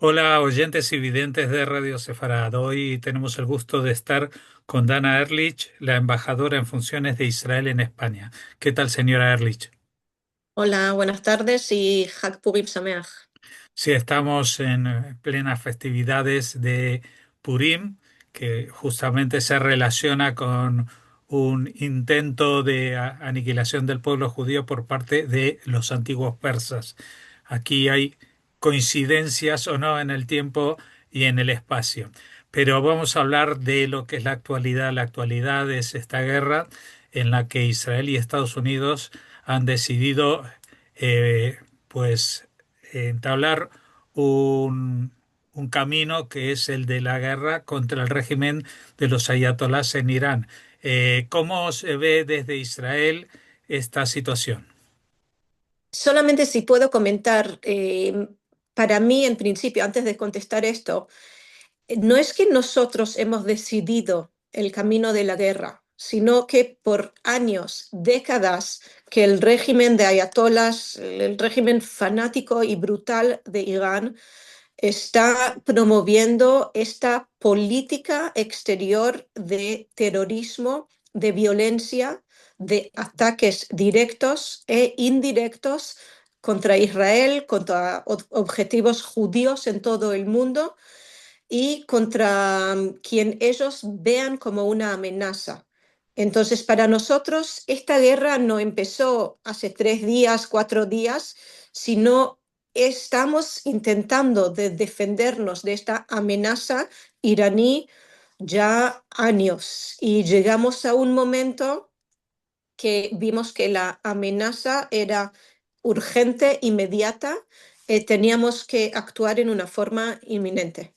Hola, oyentes y videntes de Radio Sefarad. Hoy tenemos el gusto de estar con Dana Ehrlich, la embajadora en funciones de Israel en España. ¿Qué tal, señora Ehrlich? Hola, buenas tardes y Hag Purim Sameach. Sí, estamos en plenas festividades de Purim, que justamente se relaciona con un intento de aniquilación del pueblo judío por parte de los antiguos persas. Aquí hay coincidencias o no en el tiempo y en el espacio. Pero vamos a hablar de lo que es la actualidad. La actualidad es esta guerra en la que Israel y Estados Unidos han decidido, eh, pues, entablar un, un camino que es el de la guerra contra el régimen de los ayatolás en Irán. ¿Cómo se ve desde Israel esta situación? Solamente si puedo comentar, para mí en principio, antes de contestar esto, no es que nosotros hemos decidido el camino de la guerra, sino que por años, décadas, que el régimen de ayatolás, el régimen fanático y brutal de Irán, está promoviendo esta política exterior de terrorismo, de violencia, de ataques directos e indirectos contra Israel, contra objetivos judíos en todo el mundo y contra quien ellos vean como una amenaza. Entonces, para nosotros, esta guerra no empezó hace 3 días, 4 días, sino estamos intentando de defendernos de esta amenaza iraní ya años y llegamos a un momento que vimos que la amenaza era urgente, inmediata, teníamos que actuar en una forma inminente.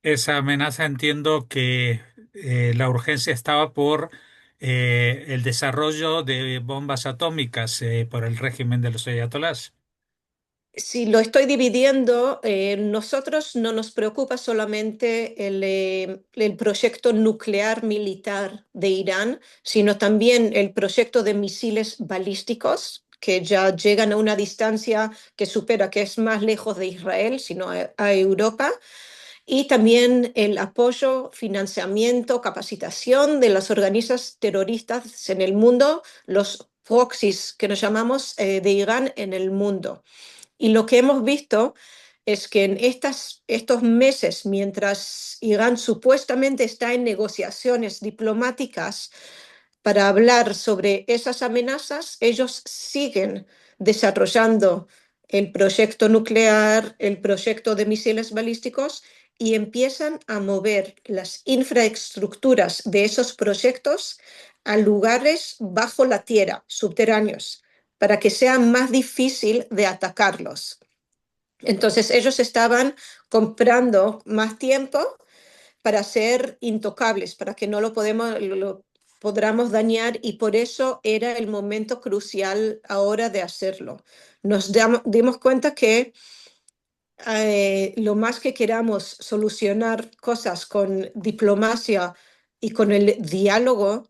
Esa amenaza entiendo que la urgencia estaba por el desarrollo de bombas atómicas por el régimen de los ayatolás. Si lo estoy dividiendo, nosotros no nos preocupa solamente el proyecto nuclear militar de Irán, sino también el proyecto de misiles balísticos que ya llegan a una distancia que supera, que es más lejos de Israel, sino a Europa, y también el apoyo, financiamiento, capacitación de las organizaciones terroristas en el mundo, los proxies que nos llamamos de Irán en el mundo. Y lo que hemos visto es que en estos meses, mientras Irán supuestamente está en negociaciones diplomáticas para hablar sobre esas amenazas, ellos siguen desarrollando el proyecto nuclear, el proyecto de misiles balísticos y empiezan a mover las infraestructuras de esos proyectos a lugares bajo la tierra, subterráneos, para que sea más difícil de atacarlos. Entonces ellos estaban comprando más tiempo para ser intocables, para que no lo podamos dañar y por eso era el momento crucial ahora de hacerlo. Dimos cuenta que lo más que queramos solucionar cosas con diplomacia y con el diálogo,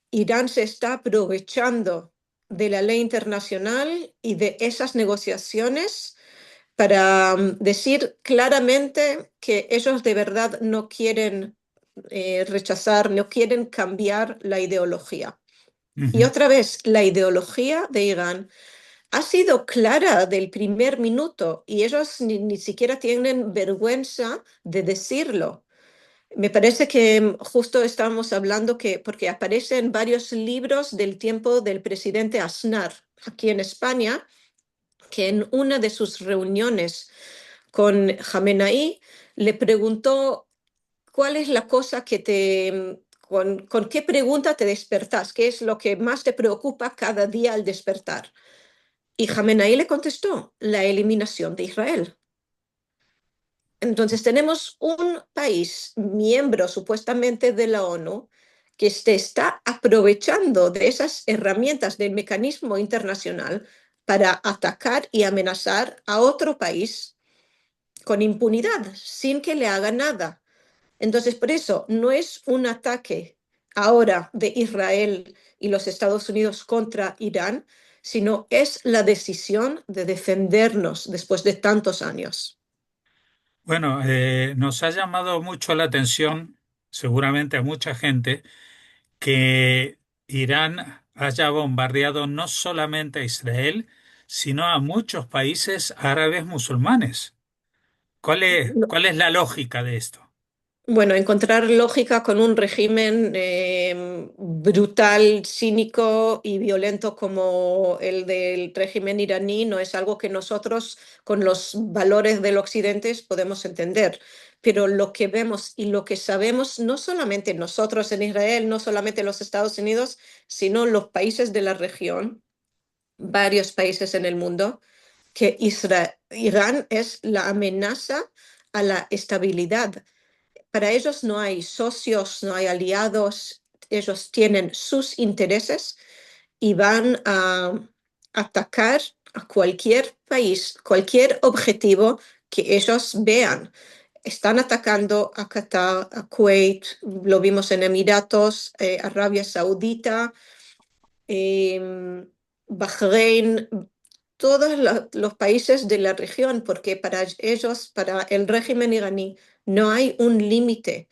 Irán se está aprovechando de la ley internacional y de esas negociaciones para decir claramente que ellos de verdad no quieren rechazar, no quieren cambiar la ideología. Y Ujú. otra vez, la ideología de Irán ha sido clara del primer minuto y ellos ni siquiera tienen vergüenza de decirlo. Me parece que justo estábamos hablando que, porque aparece en varios libros del tiempo del presidente Aznar aquí en España, que en una de sus reuniones con Jamenei le preguntó cuál es la cosa que con qué pregunta te despertás, qué es lo que más te preocupa cada día al despertar. Y Jamenei le contestó, la eliminación de Israel. Entonces tenemos un país miembro supuestamente de la ONU que se está aprovechando de esas herramientas del mecanismo internacional para atacar y amenazar a otro país con impunidad, sin que le haga nada. Entonces, por eso no es un ataque ahora de Israel y los Estados Unidos contra Irán, sino es la decisión de defendernos después de tantos años. Bueno, nos ha llamado mucho la atención, seguramente a mucha gente, que Irán haya bombardeado no solamente a Israel, sino a muchos países árabes musulmanes. Cuál es la lógica de esto? Bueno, encontrar lógica con un régimen brutal, cínico y violento como el del régimen iraní no es algo que nosotros, con los valores del Occidente, podemos entender. Pero lo que vemos y lo que sabemos, no solamente nosotros en Israel, no solamente los Estados Unidos, sino los países de la región, varios países en el mundo, que Irán es la amenaza a la estabilidad. Para ellos no hay socios, no hay aliados, ellos tienen sus intereses y van a atacar a cualquier país, cualquier objetivo que ellos vean. Están atacando a Qatar, a Kuwait, lo vimos en Emiratos, Arabia Saudita, eh, Bahrein, todos los países de la región, porque para ellos, para el régimen iraní, no hay un límite,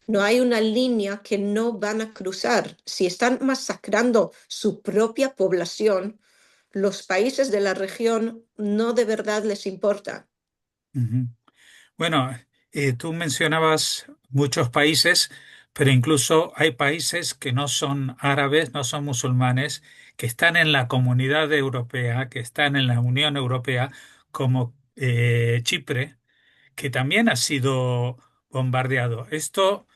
no hay una línea que no van a cruzar. Si están masacrando su propia población, los países de la región no de verdad les importa. Ujú. Bueno, tú mencionabas muchos países, pero incluso hay países que no son árabes, no son musulmanes, que están en la Comunidad Europea, que están en la Unión Europea, como Chipre, que también ha sido bombardeado. Esto,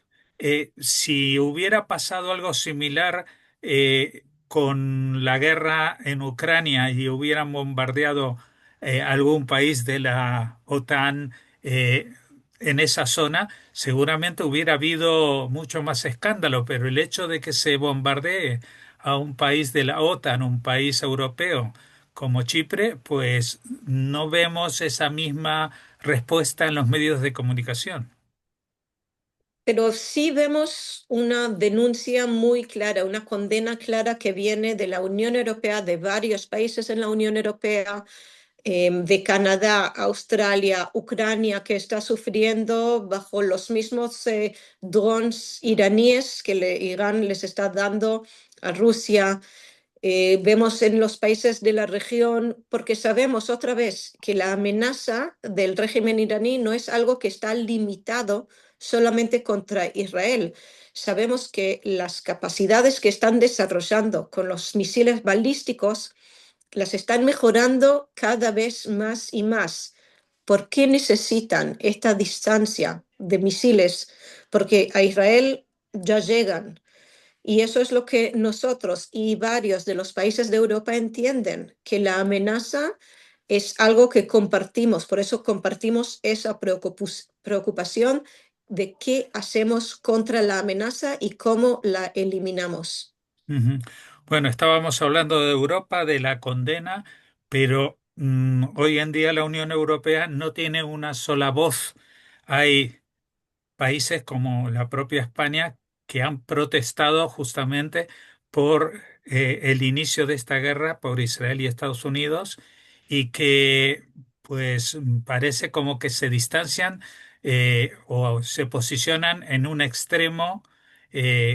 si hubiera pasado algo similar con la guerra en Ucrania y hubieran bombardeado algún país de la OTAN eh, en esa zona, seguramente hubiera habido mucho más escándalo, pero el hecho de que se bombardee a un país de la OTAN, un país europeo, como Chipre, pues no vemos esa misma respuesta en los medios de comunicación. Pero sí vemos una denuncia muy clara, una condena clara que viene de la Unión Europea, de varios países en la Unión Europea, de Canadá, Australia, Ucrania, que está sufriendo bajo los mismos drones iraníes que Irán les está dando a Rusia. Vemos en los países de la región, porque sabemos otra vez que la amenaza del régimen iraní no es algo que está limitado solamente contra Israel. Sabemos que las capacidades que están desarrollando con los misiles balísticos las están mejorando cada vez más y más. ¿Por qué necesitan esta distancia de misiles? Porque a Israel ya llegan. Y eso es lo que nosotros y varios de los países de Europa entienden, que la amenaza es algo que compartimos, por eso compartimos esa preocupación de qué hacemos contra la amenaza y cómo la eliminamos. Ujú. Bueno, estábamos hablando de Europa, de la condena, pero hoy en día la Unión Europea no tiene una sola voz. Hay países como la propia España que han protestado justamente por el inicio de esta guerra por Israel y Estados Unidos y que pues parece como que se distancian o se posicionan en un extremo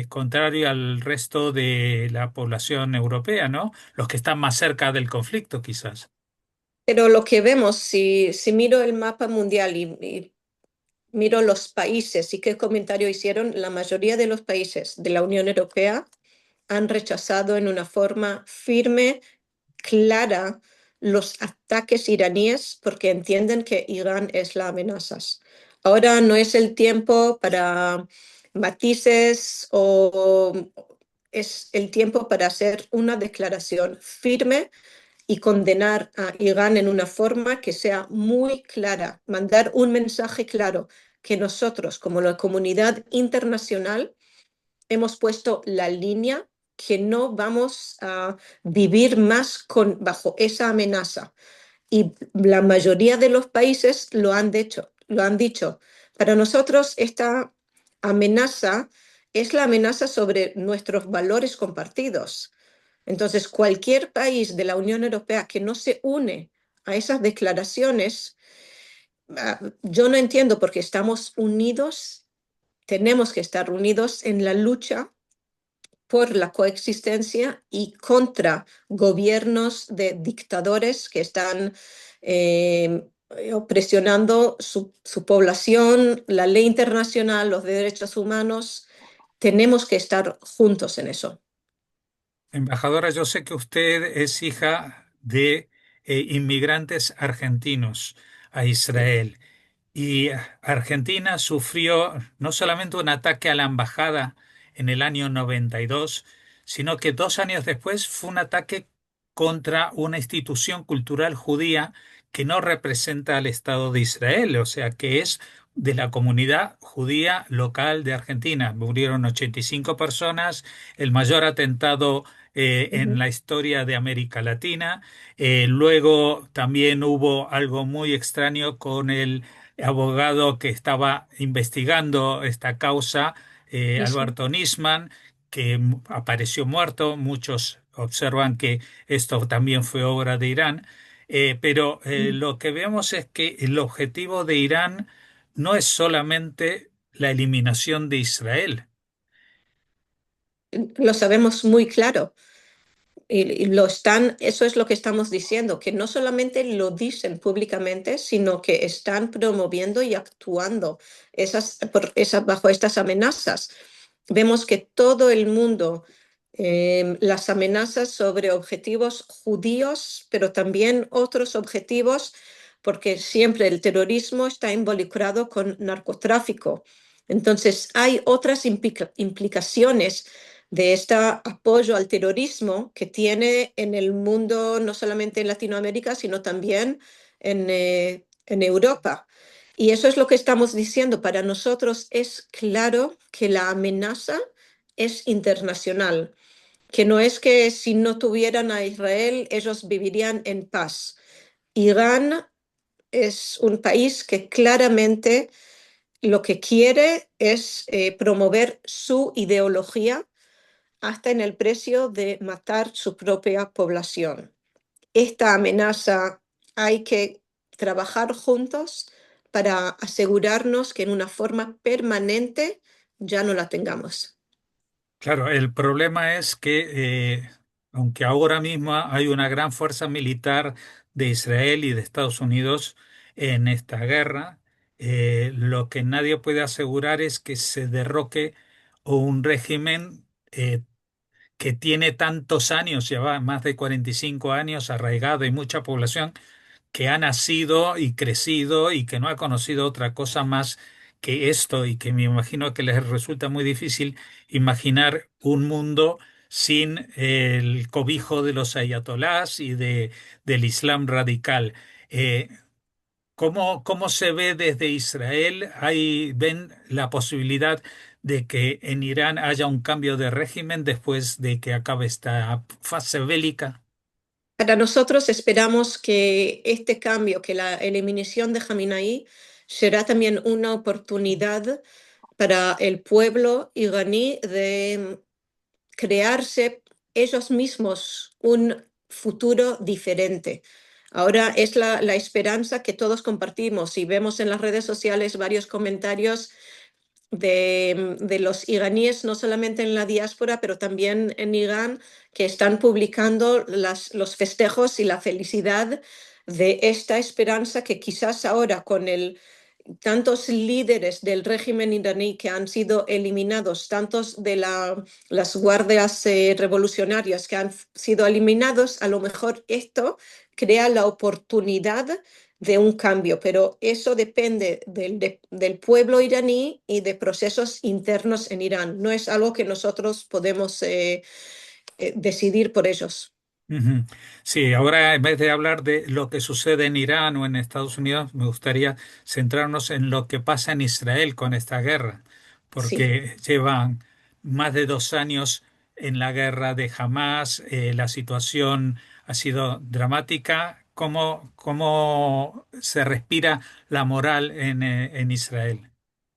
contrario al resto de la población europea, ¿no? Los que están más cerca del conflicto, quizás. Pero lo que vemos, si miro el mapa mundial y miro los países y qué comentario hicieron, la mayoría de los países de la Unión Europea han rechazado en una forma firme, clara, los ataques iraníes porque entienden que Irán es la amenaza. Ahora no es el tiempo para matices o es el tiempo para hacer una declaración firme y condenar a Irán en una forma que sea muy clara, mandar un mensaje claro que nosotros, como la comunidad internacional, hemos puesto la línea que no vamos a vivir más bajo esa amenaza. Y la mayoría de los países lo han dicho, lo han dicho. Para nosotros esta amenaza es la amenaza sobre nuestros valores compartidos. Entonces, cualquier país de la Unión Europea que no se une a esas declaraciones yo no entiendo porque estamos unidos, tenemos que estar unidos en la lucha por la coexistencia y contra gobiernos de dictadores que están presionando su población, la ley internacional, los derechos humanos. Tenemos que estar juntos en eso. Embajadora, yo sé que usted es hija de inmigrantes argentinos a Sí. Israel. Y Argentina sufrió no solamente un ataque a la embajada en el año 92, sino que 2 años después fue un ataque contra una institución cultural judía que no representa al Estado de Israel, o sea, que es de la comunidad judía local de Argentina. Murieron 85 personas, el mayor atentado en Ujú. la historia de América Latina. Luego también hubo algo muy extraño con el abogado que estaba investigando esta causa, Mismo. Alberto Nisman, que apareció muerto. Muchos observan que esto también fue obra de Irán. Pero Mm. lo que vemos es que el objetivo de Irán no es solamente la eliminación de Israel. Lo sabemos muy claro. Y lo están, eso es lo que estamos diciendo, que no solamente lo dicen públicamente, sino que están promoviendo y actuando bajo estas amenazas. Vemos que todo el mundo, las amenazas sobre objetivos judíos, pero también otros objetivos, porque siempre el terrorismo está involucrado con narcotráfico. Entonces, hay otras implicaciones de este apoyo al terrorismo que tiene en el mundo, no solamente en Latinoamérica, sino también en Europa. Y eso es lo que estamos diciendo. Para nosotros es claro que la amenaza es internacional, que no es que si no tuvieran a Israel, ellos vivirían en paz. Irán es un país que claramente lo que quiere es promover su ideología hasta en el precio de matar su propia población. Esta amenaza hay que trabajar juntos para asegurarnos que en una forma permanente ya no la tengamos. Claro, el problema es que, aunque ahora mismo hay una gran fuerza militar de Israel y de Estados Unidos en esta guerra, lo que nadie puede asegurar es que se derroque un régimen que tiene tantos años, lleva más de 45 años arraigado y mucha población que ha nacido y crecido y que no ha conocido otra cosa más que esto, y que me imagino que les resulta muy difícil imaginar un mundo sin el cobijo de los ayatolás y del Islam radical. Eh, ¿Cómo se ve desde Israel? ¿Ven la posibilidad de que en Irán haya un cambio de régimen después de que acabe esta fase bélica? Para nosotros esperamos que este cambio, que la eliminación de Khamenei será también una oportunidad para el pueblo iraní de crearse ellos mismos un futuro diferente. Ahora es la esperanza que todos compartimos y vemos en las redes sociales varios comentarios de los iraníes, no solamente en la diáspora, pero también en Irán, que están publicando los festejos y la felicidad de esta esperanza que quizás ahora con tantos líderes del régimen iraní que han sido eliminados, tantos de las guardias revolucionarias que han sido eliminados, a lo mejor esto crea la oportunidad de un cambio, pero eso depende del pueblo iraní y de procesos internos en Irán. No es algo que nosotros podemos decidir por ellos. Ujú. Sí, ahora en vez de hablar de lo que sucede en Irán o en Estados Unidos, me gustaría centrarnos en lo que pasa en Israel con esta guerra, Sí. porque llevan más de 2 años en la guerra de Hamas. La situación ha sido dramática. ¿Cómo se respira la moral en Israel?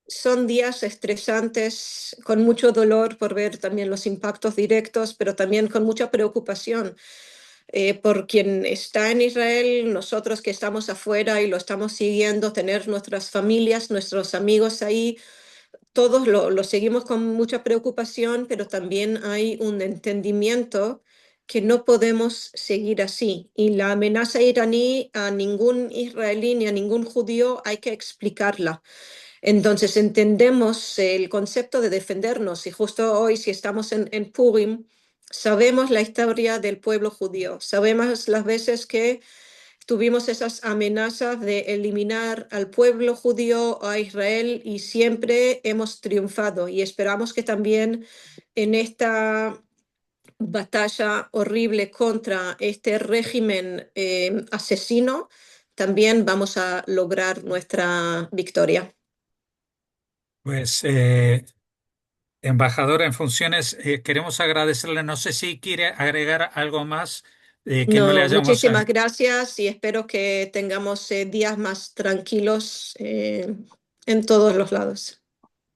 Son días estresantes, con mucho dolor por ver también los impactos directos, pero también con mucha preocupación. por quien está en Israel, nosotros que estamos afuera y lo estamos siguiendo, tener nuestras familias, nuestros amigos ahí, todos lo seguimos con mucha preocupación, pero también hay un entendimiento que no podemos seguir así. Y la amenaza iraní a ningún israelí ni a ningún judío hay que explicarla. Entonces entendemos el concepto de defendernos y justo hoy, si estamos en Purim, sabemos la historia del pueblo judío, sabemos las veces que tuvimos esas amenazas de eliminar al pueblo judío a Israel y siempre hemos triunfado y esperamos que también en esta batalla horrible contra este régimen asesino, también vamos a lograr nuestra victoria. Pues, embajador en funciones, queremos agradecerle. No sé si quiere agregar algo más que no le No, hayamos... muchísimas gracias y espero que tengamos días más tranquilos en todos los lados.